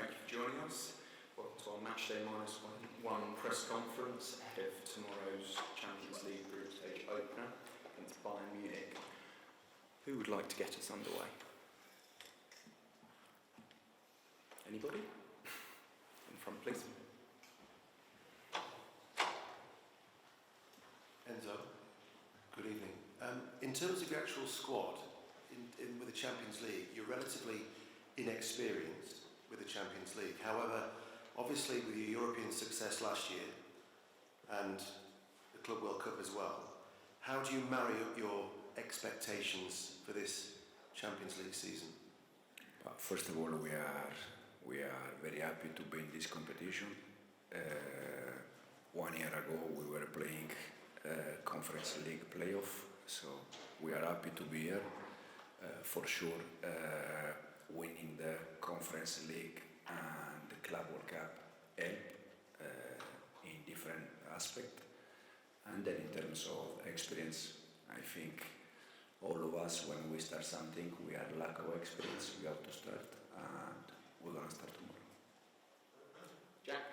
thank you for joining us. Welcome to our Matchday -1 press conference ahead of tomorrow's Champions League group stage opener against Bayern Munich. Who would like to get us underway? Anybody? In front, please. Enzo, good evening. In terms of the actual squad, with the Champions League, you're relatively inexperienced with the Champions League. However, obviously with your European success last year and the Club World Cup as well, how do you marry up your expectations for this Champions League season? First of all, we are very happy to be in this competition. 1 year ago, we were playing Conference League playoff, so we are happy to be here. For sure, winning the Conference League and the Club World Cup help in different aspects. And then in terms of experience, I think all of us, when we start something, we are lack of experience, we have to start, and we're going to start tomorrow. Jack?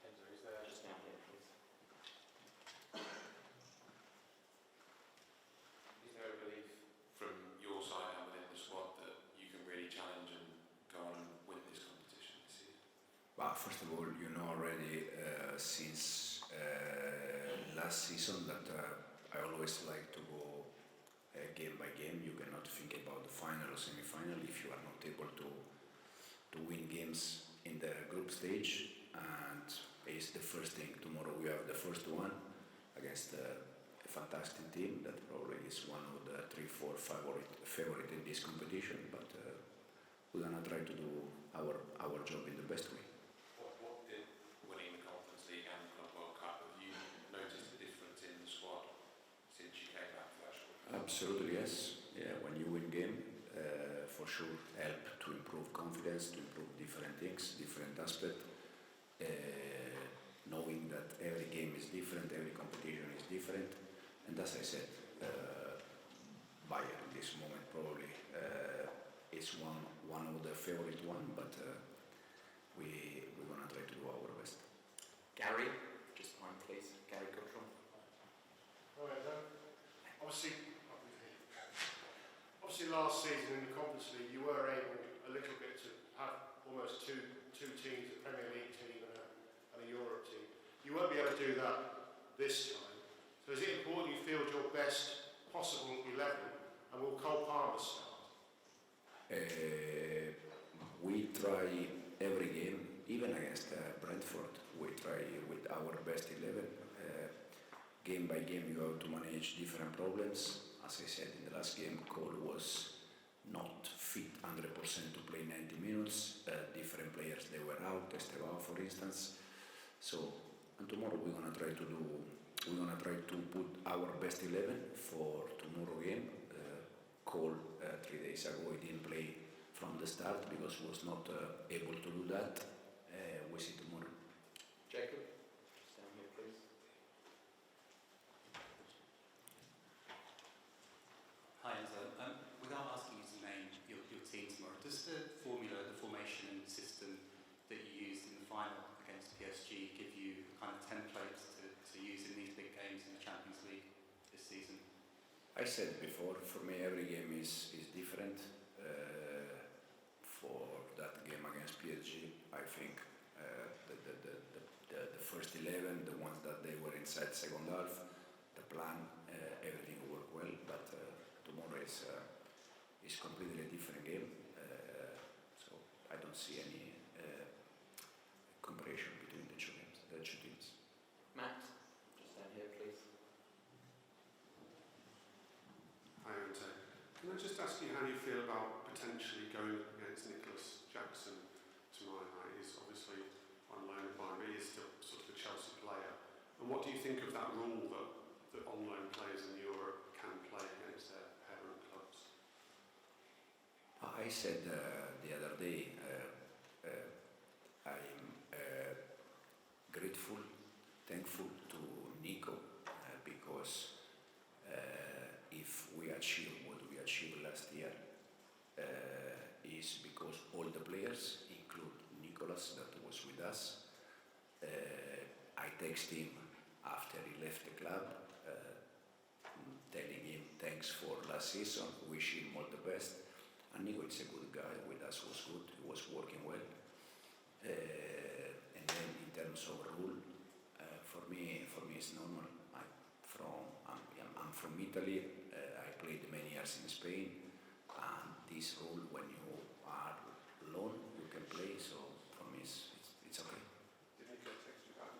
Enzo, is there just down here, please? Is there a belief from your side and within the squad that you can really challenge and go on and win this competition this season? Well, first of all, you know already since last season that I always like to go game by game. You cannot think about the final or semi-final if you are not able to win games in the group stage. And it's the first thing. Tomorrow we have the first one against a fantastic team that probably is one of the 3-4 favorite in this competition. But we're gonna try to do our job in the best way. What did winning the Conference League and the Club World Cup, have you noticed the difference in the squad since you came back to that squad? Absolutely, yes. Yeah, when you win game, for sure help to improve confidence, to improve different things, different aspects. Knowing that every game is different, every competition is different. And as I said, Bayern in this moment probably is one of the favorite one, but we're gonna try to do our best. Gary, just behind, please. Gary Goodrum. Obviously last season in the Conference League you were able a little bit to have almost two teams, a Premier League team and a Europe team. You won't be able to do that this time. So is it important you field your best possible 11, and will Cole Palmer start? We try every game, even against Brentford, we try with our best 11. Game by game you have to manage different problems. As I said in the last game, Cole was not fit 100% to play 90 minutes. Different players, they were out, Esteban for instance. So, and tomorrow we're gonna try to put our best 11 for tomorrow game. Cole 3 days ago he didn't play from the start because he was not able to do that. We see tomorrow. Jacob, just down here, please. Hi Enzo. Without asking you to name your team tomorrow, does the formation and system that you used in the final against PSG give you a kind of template to use in these big games in the Champions League this season? I said before, for me every game is different. For that game against PSG, I think the first 11, the ones that they were inside second half, the plan, everything worked well. But tomorrow is completely different game, so I don't see any comparison between the two teams. Matt, just down here, please. Hi, Enzo. Can I just ask you how you feel about potentially going up against Nicholas Jackson tomorrow night? He's obviously on loan at Bayern, but he is still sort of a Chelsea player. And what do you think of that rule that on-loan players in Europe can play against their parent clubs? I said the other day, I'm grateful, thankful to Nico because if we achieve what we achieved last year is because all the players text him after he left the club, telling him thanks for last season, wish him all the best. And Nico is a good guy, with us was good, he was working well. And then in terms of rule, for me it's normal. I'm from Italy, I played many years in Spain, and this rule, when you are alone, you can play, so for me it's okay. Did Nico text you back?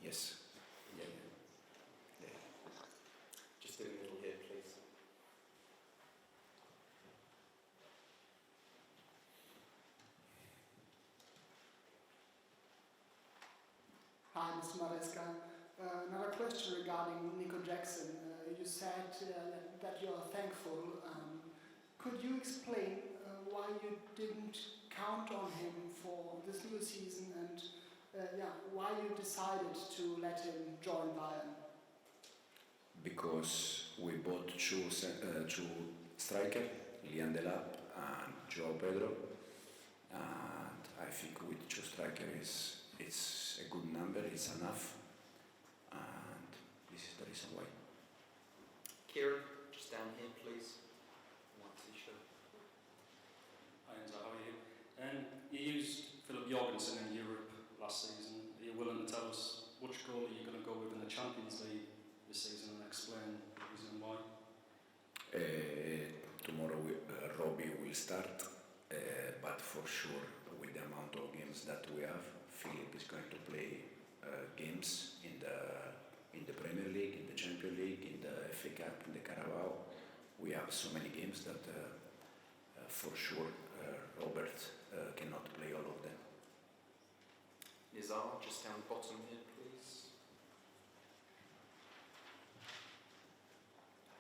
Yes. Yeah. Just in the middle here, please. Hi, Mr. Maresca. Another question regarding Nico Jackson. You said that you are thankful. Could you explain why you didn't count on him for this new season and why you decided to let him join Bayern? Because we bought two strikers, Lian Delap and Joao Pedro, and I think with two strikers it's a good number, it's enough, and this is the reason why. Kieran, just down here, please. White t-shirt. Hi Enzo, how are you? You used Philip Jorgensen in Europe last season. Are you willing to tell us which goal are you going to go with in the Champions League this season and explain the reason why? Tomorrow Robbie will start, but for sure with the amount of games that we have, Philip is going to play games in the Premier League, in the Champions League, in the FA Cup, in the Carabao. We have so many games that for sure Robert cannot play all of them. Nizar, just down the bottom here, please.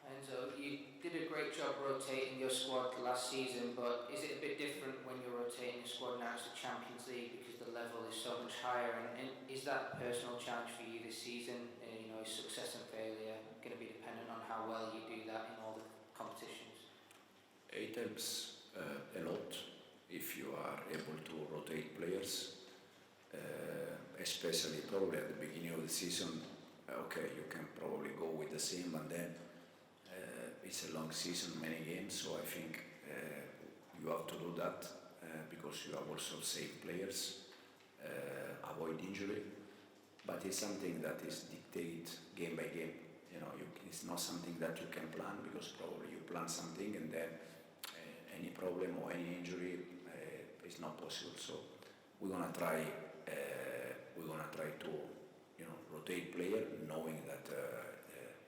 Enzo, you did a great job rotating your squad last season, but is it a bit different when you're rotating your squad now to the Champions League because the level is so much higher? And is that a personal challenge for you this season? Is success and failure going to be dependent on how well you do that in all the competitions? It helps a lot if you are able to rotate players, especially probably at the beginning of the season. Okay, you can probably go with the same, and then it's a long season, many games, so I think you have to do that because you have also saved players, avoid injury, but it's something that is dictated game by game. It's not something that you can plan, because probably you plan something and then any problem or any injury is not possible. So we're gonna try to rotate player, knowing that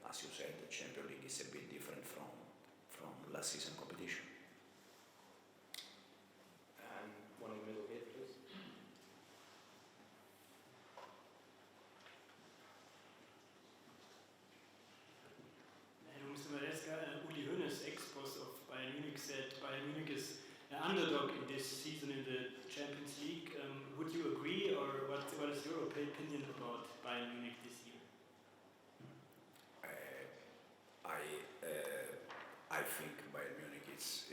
as you said, the Champions League is a bit different from last season competition. And one in the middle here, please. Hello, Mr. Maresca. Uli Hoeneß, ex-boss of Bayern Munich, said Bayern Munich is an underdog in this season in the Champions League. Would you agree, or what is your opinion about Bayern Munich this year? I think Bayern Munich is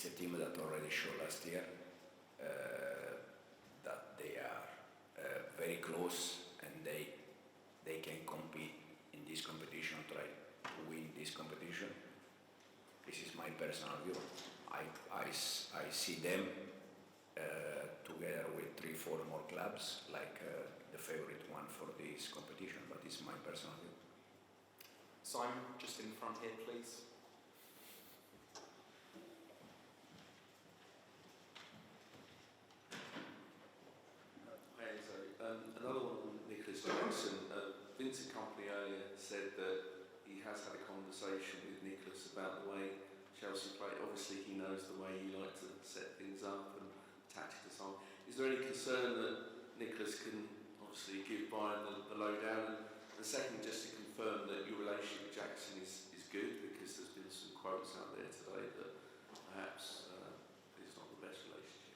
a team that already showed last year that they are very close, and they can compete in this competition, try to win this competition. This is my personal view. I see them together with 3-4 more clubs, like the favorite one for this competition, but it's my personal view. Simon, just in front here, please. Hi Enzo. Another one on Nicholas Jackson. Vincent Kompany earlier said that he has had a conversation with Nicholas about the way Chelsea play. Obviously he knows the way you like to set things up and tactics and so on. Is there any concern that Nicholas can obviously give Bayern the lowdown? And second, just to confirm that your relationship with Jackson is good, because there's been some quotes out there today that perhaps it's not the best relationship.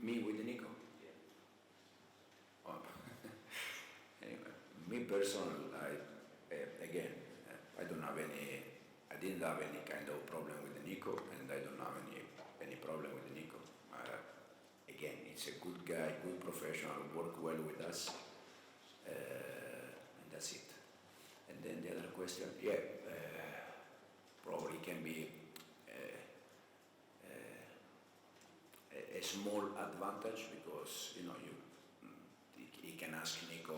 Me with Nico? Yeah. Anyway, me personally, I don't have any. I didn't have any kind of problem with Nico, and I don't have any problem with Nico. Again, it's a good guy, good professional, work well with us, and that's it. And then the other question, probably can be a small advantage because you can ask Nico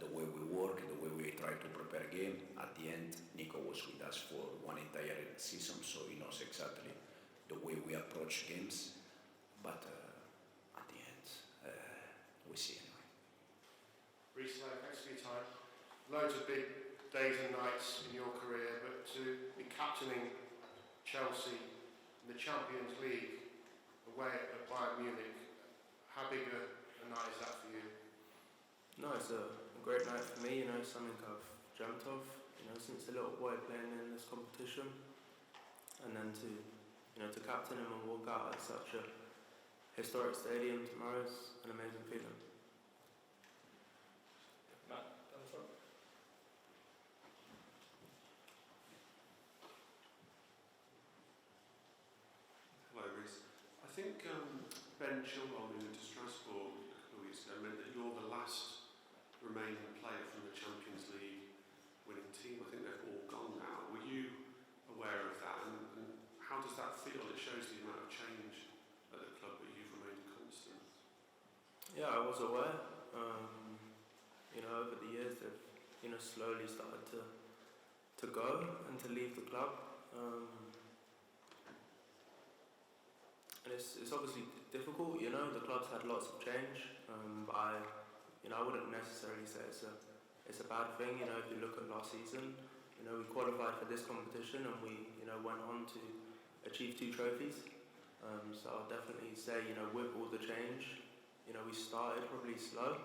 the way we work, the way we try to prepare game. At the end, Nico was with us for one entire season, so he knows exactly the way we approach games. But at the end, we see anyway. Reece, thanks for your time. Loads of big days and nights in your career, but to be captaining Chelsea in the Champions League away at Bayern Munich, how big a night is that for you? No, it's a great night for me, something I've dreamt of, since a little boy playing in this competition. And then to captain him and walk out at such a historic stadium tomorrow is an amazing feeling. Matt, down the front. Hello, Reece. I think Ben Chilwell moving to Strasbourg a couple of weeks ago meant that you're the last remaining player from the Champions League winning team. I think they've all gone now. Were you aware of that? And how does that feel? It shows the amount of change at the club, but you've remained constant. Yeah, I was aware. Over the years they've slowly started to go and to leave the club. And it's obviously difficult, the club's had lots of change, but I wouldn't necessarily say it's a bad thing, if you look at last season, we qualified for this competition and we, went on to achieve 2 trophies. So I'll definitely say, with all the change, we started probably slow,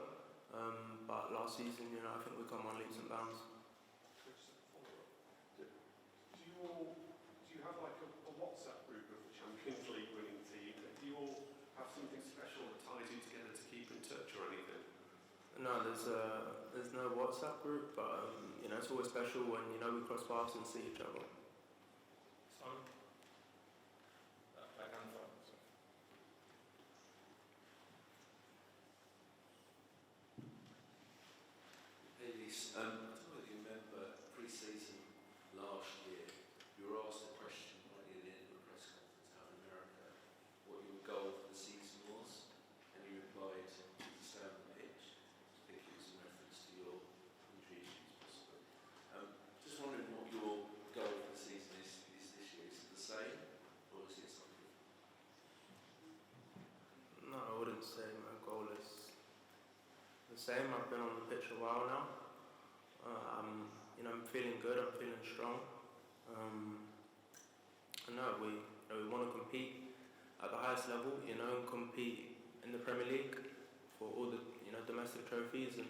but last season, I think we come on leaps and bounds. Do you have like a WhatsApp group of the Champions League winning team? Do you all have something special that ties you together to keep in touch or anything? No, there's no WhatsApp group, but it's always special when we cross paths and see each other. Simon? Back on the front. Hey Reece, I don't know if you remember pre-season last year, you were asked a question right near the end of a press conference out in America, what your goal for the season was, and you replied to Stamford Bridge. I think it was in reference to your injury issues possibly. Just wondering what your goal for the season is this year. Is it the same, or is it something? No, I wouldn't say my goal is the same. I've been on the pitch a while now. I'm feeling good. I'm feeling strong. We want to compete at the highest level. And compete in the Premier League for all the domestic trophies and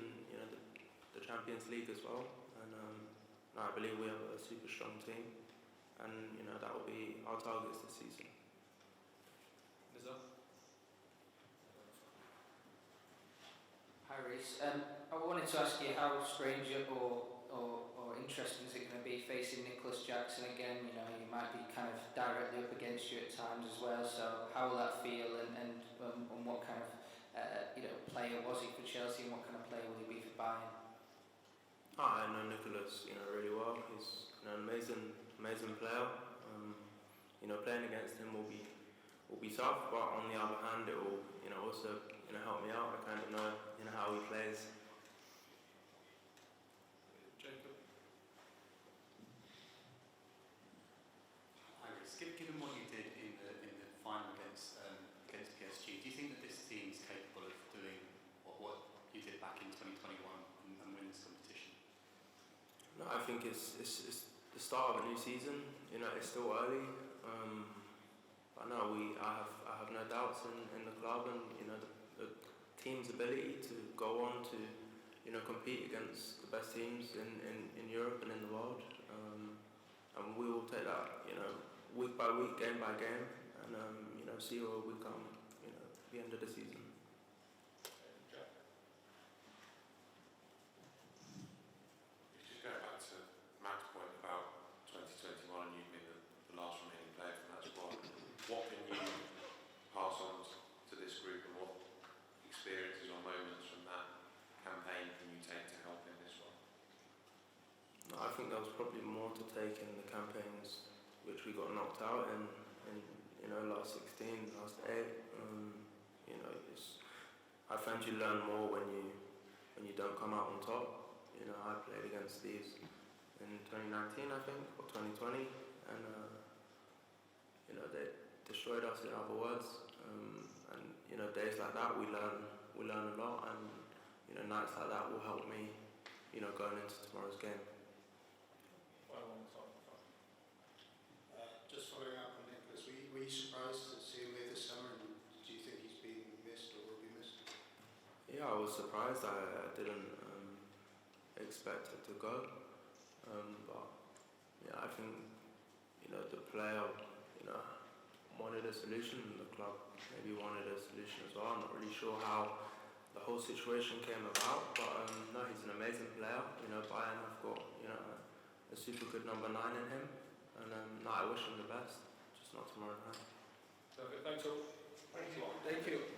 the Champions League as well. And I believe we have a super strong team, and that will be our targets this season. Hi Reece. I wanted to ask you how strange or interesting is it going to be facing Nicholas Jackson again? He might be kind of directly up against you at times as well. So how will that feel, and what kind of player was he for Chelsea, and what kind of player will he be for Bayern? I know Nicholas really well. He's an amazing player. Playing against him will be tough, but on the other hand, it will also help me out. I kind of know how he plays. Jacob. Hi, Reece. Given what you did in the final against PSG, do you think that this team is capable of doing what you did back in 2021 and win this competition? No, I think it's the start of a new season. It's still early. But no, I have no doubts in the club and the team's ability to go on to compete against the best teams in Europe and in the world. And we will take that week by week, game by game, and see where we come at the end of the season. Just going back to Matt's point about 2021 and you being the last remaining player from that squad, what can you pass on to this group, and what experience probably more to take in the campaigns which we got knocked out in last 16, last 8. I find you learn more when you don't come out on top. I played against these in 2019, I think, or 2020, and they destroyed us, in other words. Days like that we learn a lot, and nights like that will help me, going into tomorrow's game. Just following up on Nicholas, were you surprised to see him leave this summer, and do you think he's been missed or will be missed? Yeah, I was surprised. I didn't expect it to go, but yeah, I think the player wanted a solution, and the club maybe wanted a solution as well. I'm not really sure how the whole situation came about, but no, he's an amazing player. Bayern have got a super good number 9 in him, and no, I wish him the best. Just not tomorrow night. Perfect. Thanks all. Thank you.